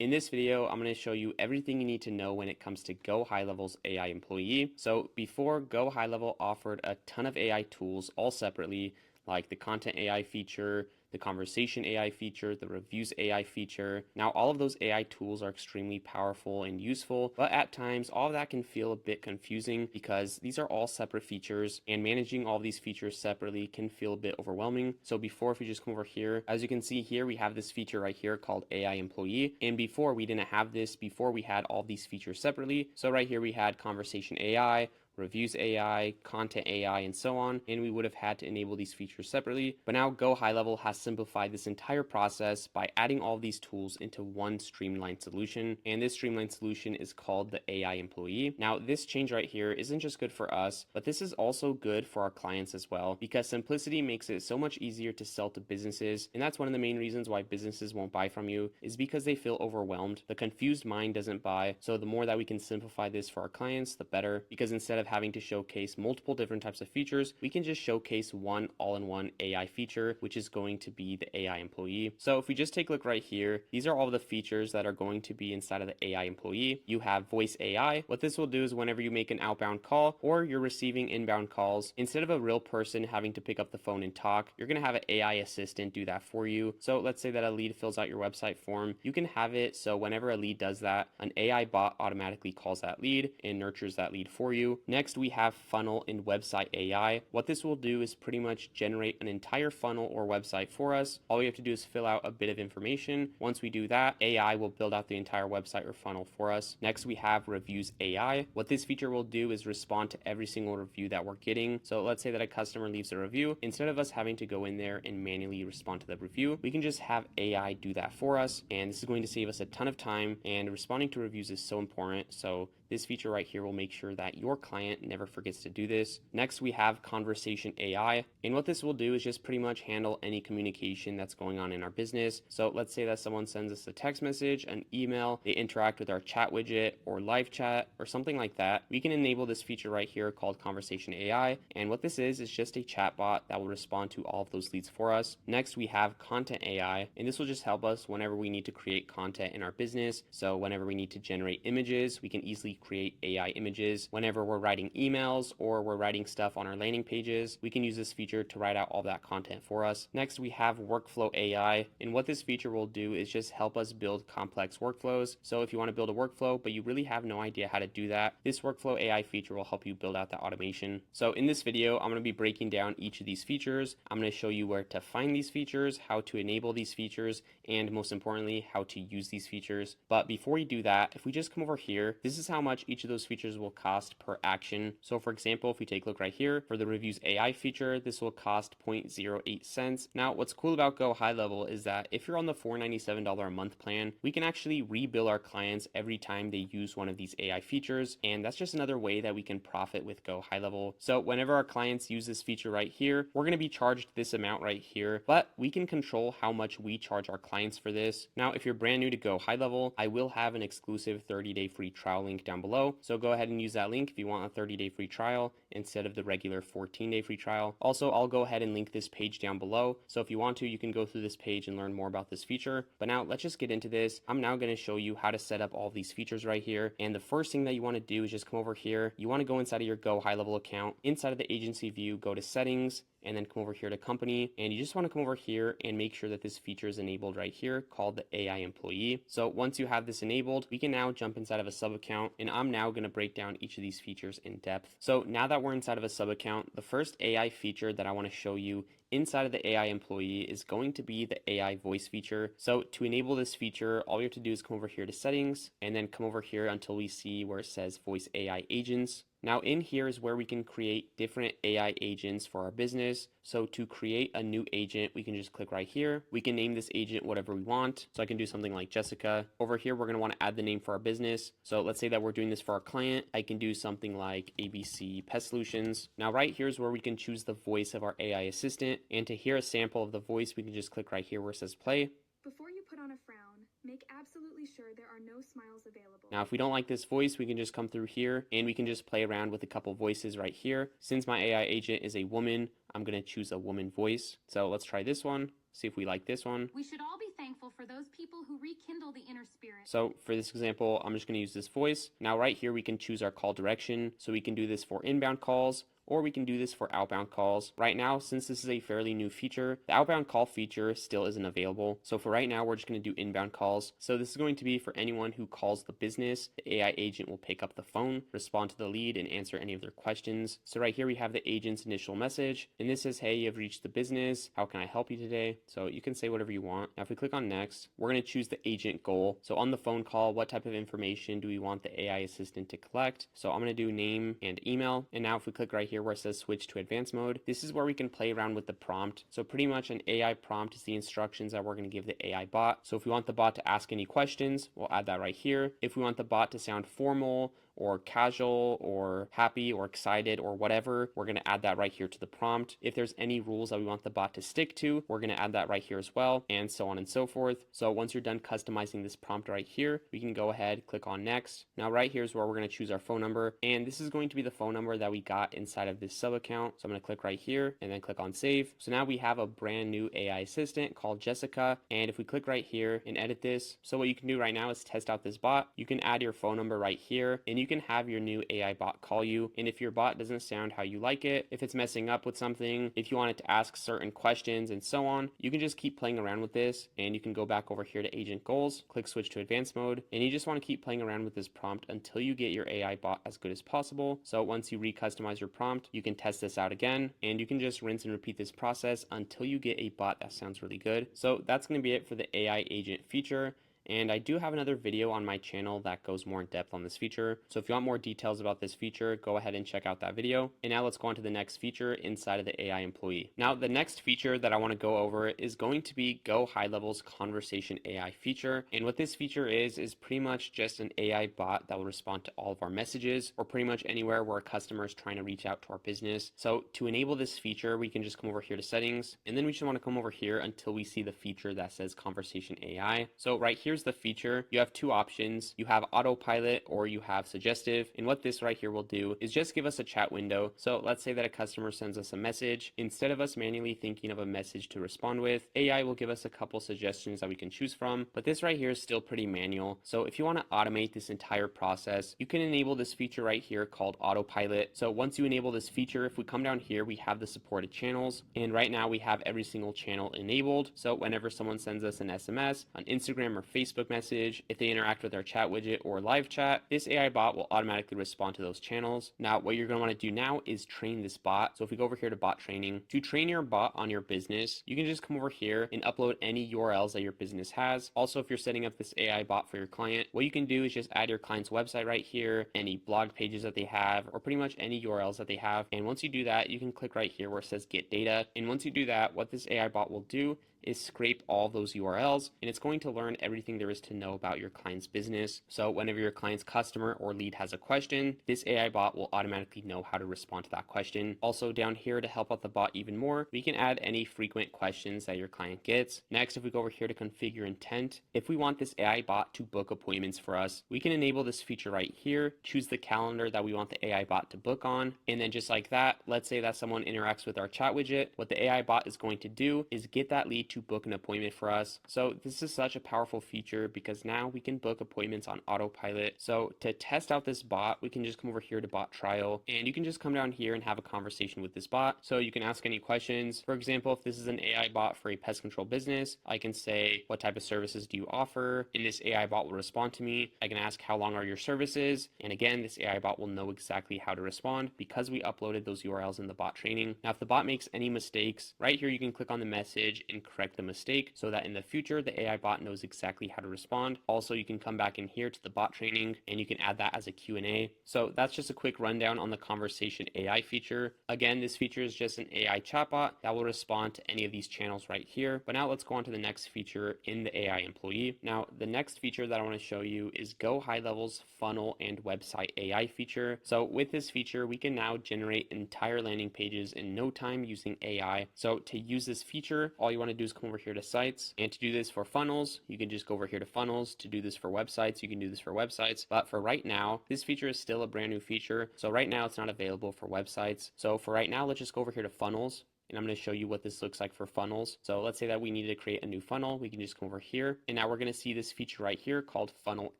In this video, I'm going to show you everything you need to know when it comes to GoHighLevel's AI employee. So before, GoHighLevel offered a ton of AI tools all separately, like the content AI feature, the conversation AI feature, the reviews AI feature. Now, all of those AI tools are extremely powerful and useful, but at times all of that can feel a bit confusing because these are all separate features, and managing all of these features separately can feel a bit overwhelming. So before, if we just come over here, as you can see here, we have this feature right here called AI employee. And before, we didn't have this. Before, we had all these features separately. So right here, we had conversation AI, reviews AI, content AI, and so on, and we would have had to enable these features separately. But now GoHighLevel has simplified this entire process by adding all of these tools into one streamlined solution, and this streamlined solution is called the AI employee. Now, this change right here isn't just good for us, but this is also good for our clients as well, because simplicity makes it so much easier to sell to businesses, and that's one of the main reasons why businesses won't buy from you, is because they feel overwhelmed. The confused mind doesn't buy, so the more that we can simplify this for our clients, the better, because instead of having to showcase multiple different types of features, we can just showcase one all-in-one AI feature, which is going to be the AI employee. So if we just take a look right here, these are all the features that are going to be inside of the AI employee. You have voice AI. What this will do is whenever you make an outbound call or you're receiving inbound calls, instead of a real person having to pick up the phone and talk, you're going to have an AI assistant do that for you. So let's say that a lead fills out your website form. You can have it so whenever a lead does that, an AI bot automatically calls that lead and nurtures that lead for you. Next, we have funnel and website AI. What this will do is pretty much generate an entire funnel or website for us. All we have to do is fill out a bit of information. Once we do that, AI will build out the entire website or funnel for us. Next, we have reviews AI. What this feature will do is respond to every single review that we're getting. So let's say that a customer leaves a review. Instead of us having to go in there and manually respond to the review, we can just have AI do that for us. And this is going to save us a ton of time, and responding to reviews is so important. So this feature right here will make sure that your client never forgets to do this. Next, we have conversation AI. And what this will do is just pretty much handle any communication that's going on in our business. So let's say that someone sends us a text message, an email, they interact with our chat widget or live chat or something like that. We can enable this feature right here called conversation AI. And what this is just a chatbot that will respond to all of those leads for us. Next, we have content AI. And this will just help us whenever we need to create content in our business. So whenever we need to generate images, we can easily create AI images. Whenever we're writing emails or we're writing stuff on our landing pages, we can use this feature to write out all that content for us. Next, we have workflow AI. And what this feature will do is just help us build complex workflows. So if you want to build a workflow, but you really have no idea how to do that, this workflow AI feature will help you build out that automation. So in this video, I'm going to be breaking down each of these features. I'm going to show you where to find these features, how to enable these features, and most importantly, how to use these features. But before we do that, if we just come over here, this is how much each of those features will cost per action. So for example, if we take a look right here, for the reviews AI feature, this will cost 0.08 cents. Now, what's cool about GoHighLevel is that if you're on the $497 a month plan, we can actually rebill our clients every time they use one of these AI features. And that's just another way that we can profit with GoHighLevel. So whenever our clients use this feature right here, we're going to be charged this amount right here, but we can control how much we charge our clients for this. Now, if you're brand new to GoHighLevel, I will have an exclusive 30-day free trial link down below. So go ahead and use that link if you want a 30-day free trial instead of the regular 14-day free trial. Also, I'll go ahead and link this page down below. So if you want to, you can go through this page and learn more about this feature. But now let's just get into this. I'm now going to show you how to set up all these features right here. And the first thing that you want to do is just come over here. You want to go inside of your GoHighLevel account. Inside of the agency view, go to settings, and then come over here to company, and you just want to come over here and make sure that this feature is enabled right here called the AI employee. So once you have this enabled, we can now jump inside of a sub account, and I'm now going to break down each of these features in depth. So now that we're inside of a sub account, the first AI feature that I want to show you inside of the AI employee is going to be the AI voice feature. So to enable this feature, all we have to do is come over here to settings and then come over here until we see where it says voice AI agents. Now in here is where we can create different AI agents for our business. So to create a new agent, we can just click right here. We can name this agent whatever we want. So I can do something like Jessica. Over here, we're going to want to add the name for our business. So let's say that we're doing this for our client. I can do something like ABC Pest Solutions. Now right here is where we can choose the voice of our AI assistant. And to hear a sample of the voice, we can just click right here where it says play. Before you put on a frown, make absolutely sure there are no smiles available. Now, if we don't like this voice, we can just come through here and we can just play around with a couple voices right here. Since my AI agent is a woman, I'm going to choose a woman voice. So let's try this one. See if we like this one. We should all be thankful for those people who rekindle the inner spirit. So for this example, I'm just going to use this voice. Now right here, we can choose our call direction. So we can do this for inbound calls, or we can do this for outbound calls. Right now, since this is a fairly new feature, the outbound call feature still isn't available. So for right now, we're just going to do inbound calls. So this is going to be for anyone who calls the business. The AI agent will pick up the phone, respond to the lead, and answer any of their questions. So right here, we have the agent's initial message, and this says, hey, you have reached the business. How can I help you today? So you can say whatever you want. Now, if we click on next, we're going to choose the agent goal. So on the phone call, what type of information do we want the AI assistant to collect? So I'm going to do name and email. And now if we click right here where it says switch to advanced mode, this is where we can play around with the prompt. So pretty much an AI prompt is the instructions that we're going to give the AI bot. So if we want the bot to ask any questions, we'll add that right here. If we want the bot to sound formal or casual or happy or excited or whatever, we're going to add that right here to the prompt. If there's any rules that we want the bot to stick to, we're going to add that right here as well, and so on and so forth. So once you're done customizing this prompt right here, we can go ahead, click on next. Now right here is where we're going to choose our phone number, and this is going to be the phone number that we got inside of this sub account. So I'm going to click right here and then click on save. So now we have a brand new AI assistant called Jessica, and if we click right here and edit this, so what you can do right now is test out this bot. You can add your phone number right here, and you can have your new AI bot call you. And if your bot doesn't sound how you like it, if it's messing up with something, if you want it to ask certain questions and so on, you can just keep playing around with this, and you can go back over here to agent goals, click switch to advanced mode, and you just want to keep playing around with this prompt until you get your AI bot as good as possible. So once you recustomize your prompt, you can test this out again, and you can just rinse and repeat this process until you get a bot that sounds really good. So that's going to be it for the AI agent feature. And I do have another video on my channel that goes more in depth on this feature. So if you want more details about this feature, go ahead and check out that video. And now let's go on to the next feature inside of the AI employee. Now, the next feature that I want to go over is going to be GoHighLevel's conversation AI feature. And what this feature is pretty much just an AI bot that will respond to all of our messages, or pretty much anywhere where a customer is trying to reach out to our business. So to enable this feature, we can just come over here to settings, and then we just want to come over here until we see the feature that says conversation AI. So right here's the feature. You have two options. You have autopilot or you have suggestive. And what this right here will do is just give us a chat window. So let's say that a customer sends us a message. Instead of us manually thinking of a message to respond with, AI will give us a couple suggestions that we can choose from. But this right here is still pretty manual. So if you want to automate this entire process, you can enable this feature right here called autopilot. So once you enable this feature, if we come down here, we have the supported channels. And right now we have every single channel enabled. So whenever someone sends us an SMS, on Instagram or Facebook message, if they interact with our chat widget or live chat, this AI bot will automatically respond to those channels. Now, what you're going to want to do now is train this bot. So if we go over here to bot training, to train your bot on your business, you can just come over here and upload any URLs that your business has. Also, if you're setting up this AI bot for your client, what you can do is just add your client's website right here, any blog pages that they have, or pretty much any URLs that they have. And once you do that, you can click right here where it says get data. And once you do that, what this AI bot will do is scrape all those URLs, and it's going to learn everything there is to know about your client's business. So whenever your client's customer or lead has a question, this AI bot will automatically know how to respond to that question. Also down here, to help out the bot even more, we can add any frequent questions that your client gets. Next, if we go over here to configure intent, if we want this AI bot to book appointments for us, we can enable this feature right here, choose the calendar that we want the AI bot to book on, and then just like that, let's say that someone interacts with our chat widget, what the AI bot is going to do is get that lead to book an appointment for us. So this is such a powerful feature because now we can book appointments on autopilot. So to test out this bot, we can just come over here to bot trial, and you can just come down here and have a conversation with this bot. So you can ask any questions. For example, if this is an AI bot for a pest control business, I can say, what type of services do you offer? And this AI bot will respond to me. I can ask, how long are your services? And again, this AI bot will know exactly how to respond because we uploaded those URLs in the bot training. Now, if the bot makes any mistakes, right here you can click on the message and correct the mistake so that in the future the AI bot knows exactly how to respond. Also, you can come back in here to the bot training and you can add that as a Q&A. So that's just a quick rundown on the conversation AI feature. Again, this feature is just an AI chatbot that will respond to any of these channels right here. But now let's go on to the next feature in the AI employee. Now, the next feature that I want to show you is GoHighLevel's funnel and website AI feature. So with this feature, we can now generate entire landing pages in no time using AI. So to use this feature, all you want to do is come over here to sites, and to do this for funnels, you can just go over here to funnels. To do this for websites, you can do this for websites. But for right now, this feature is still a brand new feature. So right now it's not available for websites. So for right now, let's just go over here to funnels. and I'm going to show you what this looks like for funnels. So let's say that we needed to create a new funnel. We can just come over here, and now we're going to see this feature right here called Funnel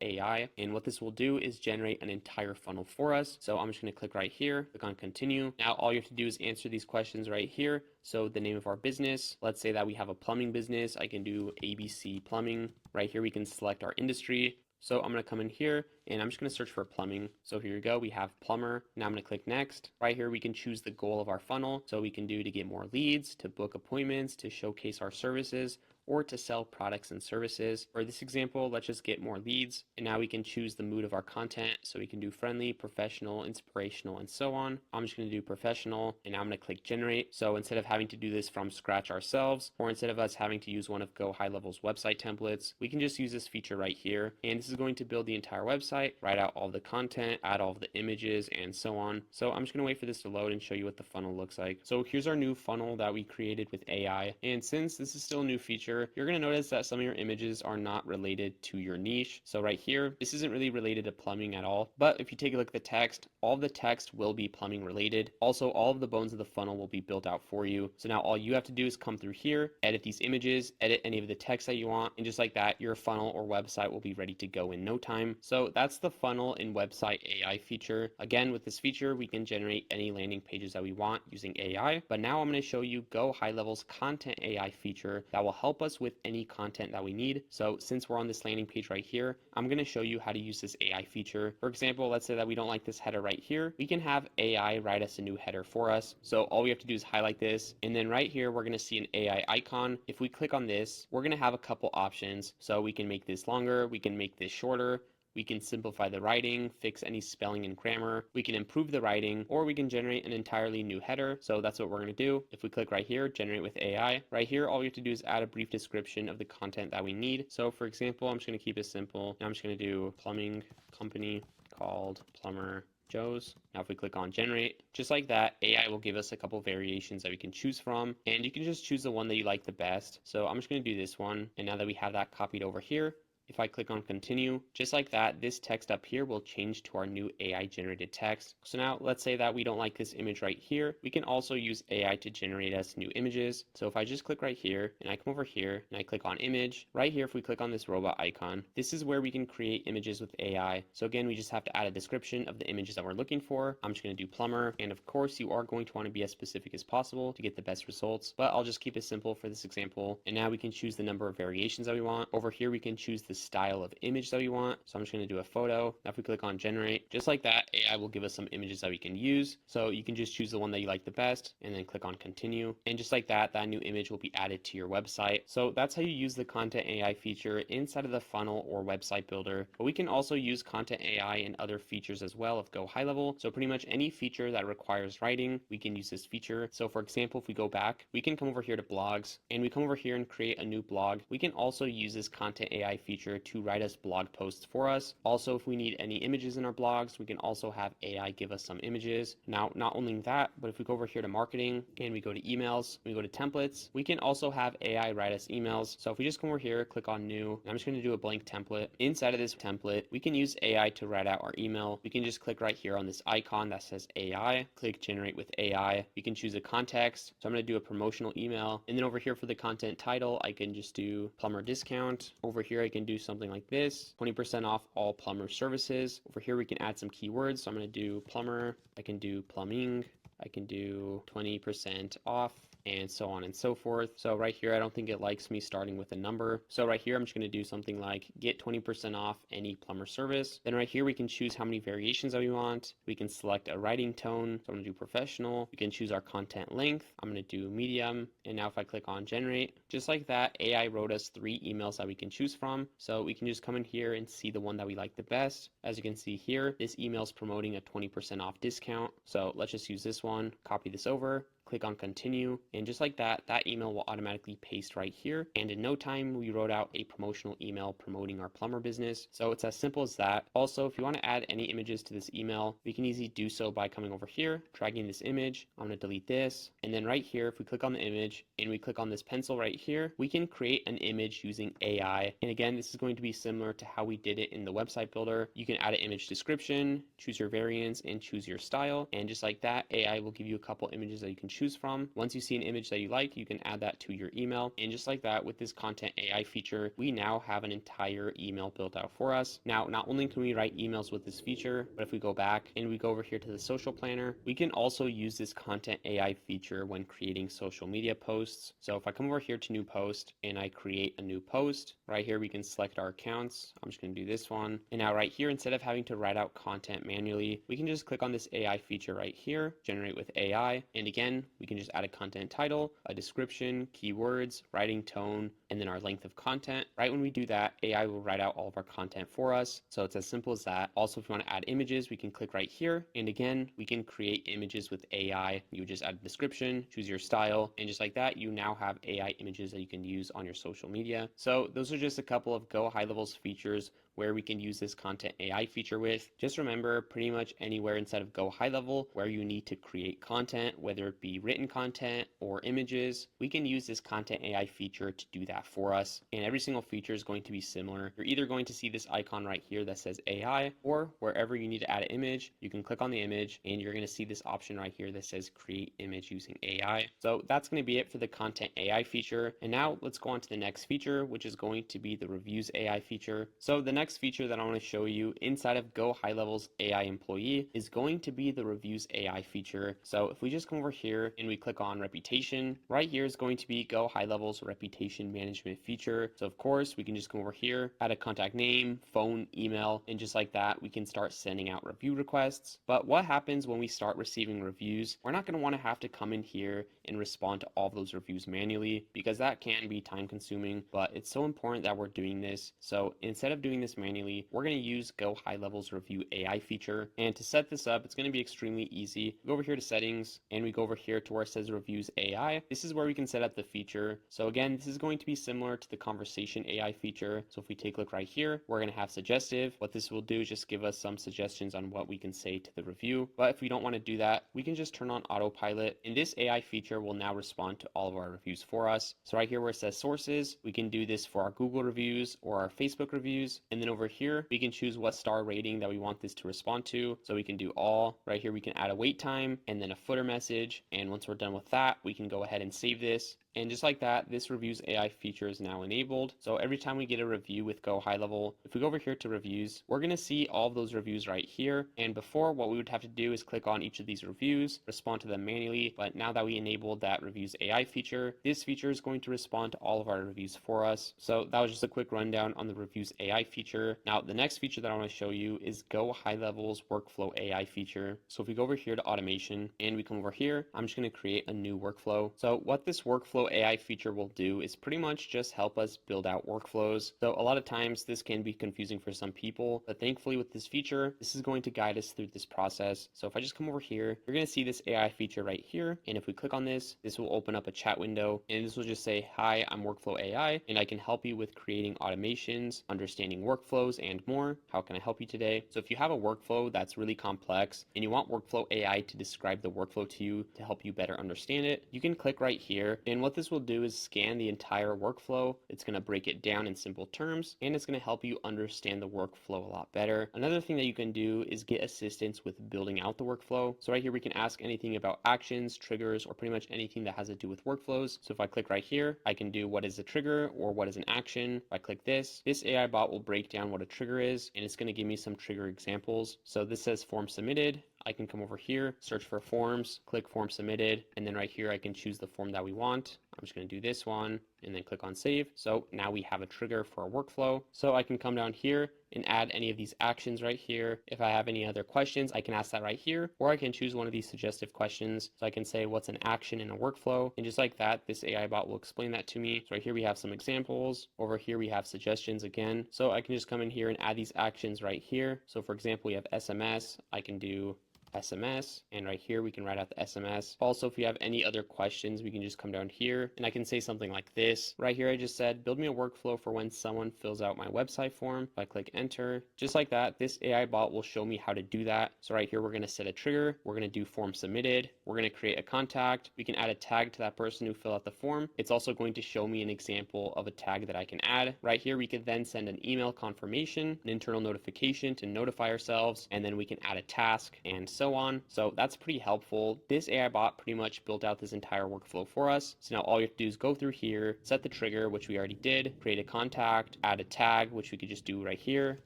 AI. And what this will do is generate an entire funnel for us. So I'm just going to click right here, click on continue. Now all you have to do is answer these questions right here. So the name of our business, let's say that we have a plumbing business. I can do ABC Plumbing. Right here we can select our industry. So I'm going to come in here and I'm just going to search for plumbing. So here we go. We have plumber. Now I'm going to click next. Right here we can choose the goal of our funnel. So we can do to get more leads, to book appointments, to showcase our services, or to sell products and services. For this example, let's just get more leads. And now we can choose the mood of our content. So we can do friendly, professional, inspirational, and so on. I'm just going to do professional, and now I'm going to click generate. So instead of having to do this from scratch ourselves, or instead of us having to use one of GoHighLevel's website templates, we can just use this feature right here. And this is going to build the entire website, write out all the content, add all the images, and so on. So I'm just going to wait for this to load and show you what the funnel looks like. So here's our new funnel that we created with AI. And since this is still a new feature, you're going to notice that some of your images are not related to your niche. So right here, this isn't really related to plumbing at all. But if you take a look at the text, all of the text will be plumbing related. Also, all of the bones of the funnel will be built out for you. So now all you have to do is come through here, edit these images, edit any of the text that you want, and just like that, your funnel or website will be ready to go in no time. So that's the funnel and website AI feature. Again, with this feature, we can generate any landing pages that we want using AI. But now I'm going to show you GoHighLevel's content AI feature that will help us with any content that we need. So since we're on this landing page right here, I'm going to show you how to use this AI feature. For example, let's say that we don't like this header right here. We can have AI write us a new header for us. So all we have to do is highlight this, and then right here we're going to see an AI icon. If we click on this, we're going to have a couple options. So we can make this longer, we can make this shorter, we can simplify the writing, fix any spelling and grammar, we can improve the writing, or we can generate an entirely new header. So that's what we're going to do. If we click right here, generate with AI, right here, all we have to do is add a brief description of the content that we need. So for example, I'm just going to keep it simple. Now I'm just going to do plumbing company called Plumber Joe's. Now if we click on generate, just like that, AI will give us a couple variations that we can choose from, and you can just choose the one that you like the best. So I'm just going to do this one, and now that we have that copied over here, if I click on continue, just like that, this text up here will change to our new AI generated text. So now let's say that we don't like this image right here. We can also use AI to generate us new images. So if I just click right here and I come over here and I click on image, right here, if we click on this robot icon, this is where we can create images with AI. So again, we just have to add a description of the images that we're looking for. I'm just going to do plumber. And of course, you are going to want to be as specific as possible to get the best results, but I'll just keep it simple for this example. And now we can choose the number of variations that we want. Over here, we can choose the style of image that we want. So I'm just going to do a photo. Now if we click on generate, just like that, AI will give us some images that we can use. So you can just choose the one that you like the best and then click on continue. And just like that, that new image will be added to your website. So that's how you use the content AI feature inside of the funnel or website builder. But we can also use content AI and other features as well of GoHighLevel. So pretty much any feature that requires writing, we can use this feature. So for example, if we go back, we can come over here to blogs and we come over here and create a new blog. We can also use this content AI feature to write us blog posts for us. Also, if we need any images in our blogs, we can also have AI give us some images. Now, not only that, but if we go over here to marketing and we go to emails, we go to templates, we can also have AI write us emails. So if we just come over here, click on new, and I'm just going to do a blank template. Inside of this template, we can use AI to write out our email. We can just click right here on this icon that says AI, click generate with AI. We can choose a context. So I'm going to do a promotional email. And then over here for the content title, I can just do plumber discount. Over here, I can do something like this, 20% off all plumber services. Over here, we can add some keywords. So I'm going to do plumber. I can do plumbing. I can do 20% off, and so on and so forth. So right here, I don't think it likes me starting with a number. So right here, I'm just going to do something like get 20% off any plumber service. Then right here, we can choose how many variations that we want. We can select a writing tone. So I'm going to do professional. We can choose our content length. I'm going to do medium. And now if I click on generate, just like that, AI wrote us 3 emails that we can choose from. So we can just come in here and see the one that we like the best. As you can see here, this email is promoting a 20% off discount. So let's just use this one, copy this over, click on continue, and just like that, that email will automatically paste right here. And in no time, we wrote out a promotional email promoting our plumber business. So it's as simple as that. Also, if you want to add any images to this email, we can easily do so by coming over here, dragging this image. I'm going to delete this. And then right here, if we click on the image and we click on this pencil right here, we can create an image using AI. And again, this is going to be similar to how we did it in the website builder. You can add an image description, choose your variants, and choose your style. And just like that, AI will give you a couple images that you can choose choose from. Once you see an image that you like, you can add that to your email. And just like that, with this content AI feature, we now have an entire email built out for us. Now, not only can we write emails with this feature, but if we go back and we go over here to the social planner, we can also use this content AI feature when creating social media posts. So if I come over here to new post and I create a new post, right here we can select our accounts. I'm just going to do this one. And now right here, instead of having to write out content manually, we can just click on this AI feature right here, generate with AI. And again, we can just add a content title, a description, keywords, writing tone, and then our length of content. Right when we do that, AI will write out all of our content for us. So it's as simple as that. Also, if you want to add images, we can click right here. And again, we can create images with AI. You just add a description, choose your style, and just like that, you now have AI images that you can use on your social media. So those are just a couple of GoHighLevel's features where we can use this content AI feature with. Just remember, pretty much anywhere inside of GoHighLevel where you need to create content, whether it be written content or images, we can use this content AI feature to do that for us. And every single feature is going to be similar. You're either going to see this icon right here that says AI, or wherever you need to add an image, you can click on the image and you're going to see this option right here that says create image using AI. So that's going to be it for the content AI feature. And now let's go on to the next feature, which is going to be the reviews AI feature. So the next feature that I want to show you inside of GoHighLevel's AI employee is going to be the reviews AI feature. So if we just come over here and we click on reputation, right here is going to be GoHighLevel's reputation management feature. So of course we can just come over here, add a contact name, phone, email, and just like that, we can start sending out review requests. But what happens when we start receiving reviews? We're not going to want to have to come in here and respond to all of those reviews manually, because that can be time consuming, but it's so important that we're doing this. So instead of doing this manually, we're going to use GoHighLevel's review AI feature. And to set this up, it's going to be extremely easy. We go over here to settings and we go over here to where it says reviews AI. This is where we can set up the feature. So again, this is going to be similar to the conversation AI feature. So if we take a look right here, we're going to have suggestive. What this will do is just give us some suggestions on what we can say to the review. But if we don't want to do that, we can just turn on autopilot, and this AI feature will now respond to all of our reviews for us. So right here where it says sources, we can do this for our Google reviews or our Facebook reviews. And then over here, we can choose what star rating that we want this to respond to. So we can do all. Right here, we can add a wait time and then a footer message. And once we're done with that, we can go ahead and save this. And just like that, this reviews AI feature is now enabled. So every time we get a review with GoHighLevel, if we go over here to reviews, we're going to see all of those reviews right here. And before, what we would have to do is click on each of these reviews, respond to them manually. But now that we enabled that reviews AI feature, this feature is going to respond to all of our reviews for us. So that was just a quick rundown on the reviews AI feature. Now, the next feature that I want to show you is GoHighLevel's workflow AI feature. So if we go over here to automation and we come over here, I'm just going to create a new workflow. So what this workflow AI feature will do is pretty much just help us build out workflows. So a lot of times this can be confusing for some people, but thankfully with this feature, this is going to guide us through this process. So if I just come over here, you're going to see this AI feature right here. And if we click on this, this will open up a chat window and this will just say, hi, I'm Workflow AI, and I can help you with creating automations, understanding workflows, and more. How can I help you today? So if you have a workflow that's really complex and you want Workflow AI to describe the workflow to you to help you better understand it, you can click right here. And what this will do is scan the entire workflow. It's going to break it down in simple terms, and it's going to help you understand the workflow a lot better. Another thing that you can do is get assistance with building out the workflow. So right here, we can ask anything about actions, triggers, or pretty much anything that has to do with workflows. So if I click right here, I can do what is a trigger or what is an action. If I click this AI bot will break down what a trigger is, and it's going to give me some trigger examples. So this says form submitted. I can come over here, search for forms, click form submitted, and then right here I can choose the form that we want. I'm just going to do this one and then click on save. So now we have a trigger for our workflow. So I can come down here and add any of these actions right here. If I have any other questions, I can ask that right here, or I can choose one of these suggestive questions. So I can say what's an action in a workflow, and just like that, this AI bot will explain that to me. So right here we have some examples. Over here we have suggestions again. So I can just come in here and add these actions right here. So for example, we have SMS. I can do SMS, and right here we can write out the SMS. Also, if you have any other questions, we can just come down here and I can say something like this. Right here I just said, build me a workflow for when someone fills out my website form. If I click enter, just like that, this AI bot will show me how to do that. So right here we're going to set a trigger, we're going to do form submitted, we're going to create a contact, we can add a tag to that person who filled out the form. It's also going to show me an example of a tag that I can add. Right here we could then send an email confirmation, an internal notification to notify ourselves, and then we can add a task and so on. So that's pretty helpful. This AI bot pretty much built out this entire workflow for us. So now all you have to do is go through here, set the trigger, which we already did, create a contact, add a tag, which we could just do right here,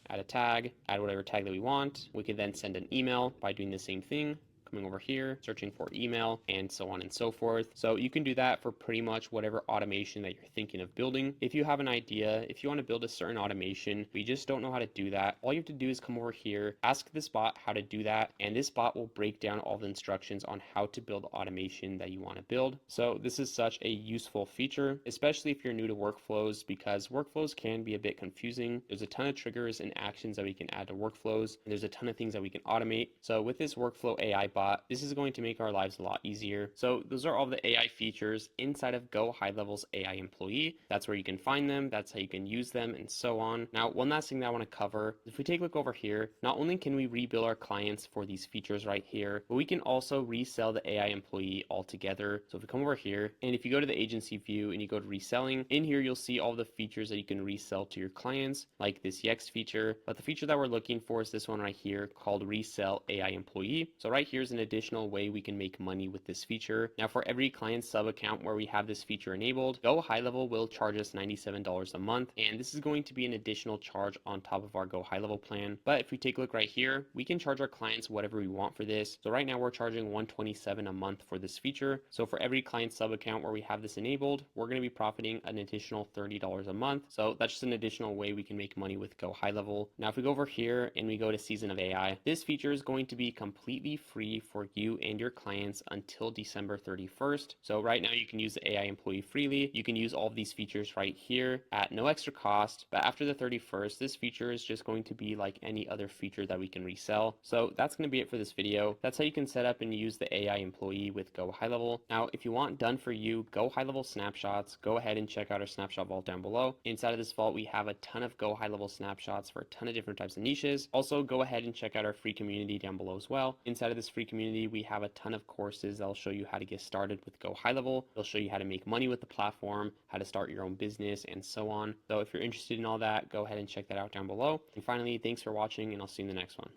add a tag, add whatever tag that we want. We could then send an email by doing the same thing, coming over here, searching for email, and so on and so forth. So you can do that for pretty much whatever automation that you're thinking of building. If you have an idea, if you want to build a certain automation, but you just don't know how to do that, all you have to do is come over here, ask this bot how to do that, and this bot will break down all the instructions on how to build the automation that you want to build. So this is such a useful feature, especially if you're new to workflows, because workflows can be a bit confusing. There's a ton of triggers and actions that we can add to workflows, and there's a ton of things that we can automate. So with this workflow AI bot, this is going to make our lives a lot easier. So those are all the AI features inside of GoHighLevel's AI employee. That's where you can find them, that's how you can use them, and so on. Now, one last thing that I want to cover, if we take a look over here, not only can we rebill our clients for these features right here, but we can also resell the AI employee altogether. So if we come over here, and if you go to the agency view and you go to reselling, in here you'll see all the features that you can resell to your clients, like this Yext feature. But the feature that we're looking for is this one right here called Resell AI Employee. So right here is an additional way we can make money with this feature. Now, for every client sub account where we have this feature enabled, GoHighLevel will charge us $97 a month, and this is going to be an additional charge on top of our GoHighLevel plan. But if we take a look right here, we can charge our clients whatever we want for this. So right now we're charging $127 a month for this feature. So for every client sub account where we have this enabled, we're going to be profiting an additional $30 a month. So that's just an additional way we can make money with GoHighLevel. Now, if we go over here and we go to Season of AI, this feature is going to be completely free for you and your clients until December 31st. So right now you can use the AI employee freely. You can use all of these features right here at no extra cost. But after the 31st, this feature is just going to be like any other feature that we can resell. So that's going to be it for this video. That's how you can set up and use the AI employee with GoHighLevel. Now, if you want done for you GoHighLevel snapshots, go ahead and check out our snapshot vault down below. Inside of this vault, we have a ton of GoHighLevel snapshots for a ton of different types of niches. Also, go ahead and check out our free community down below as well. Inside of this free community, we have a ton of courses that'll show you how to get started with GoHighLevel. They'll show you how to make money with the platform, how to start your own business, and so on. So if you're interested in all that, go ahead and check that out down below. And finally, thanks for watching, and I'll see you in the next one.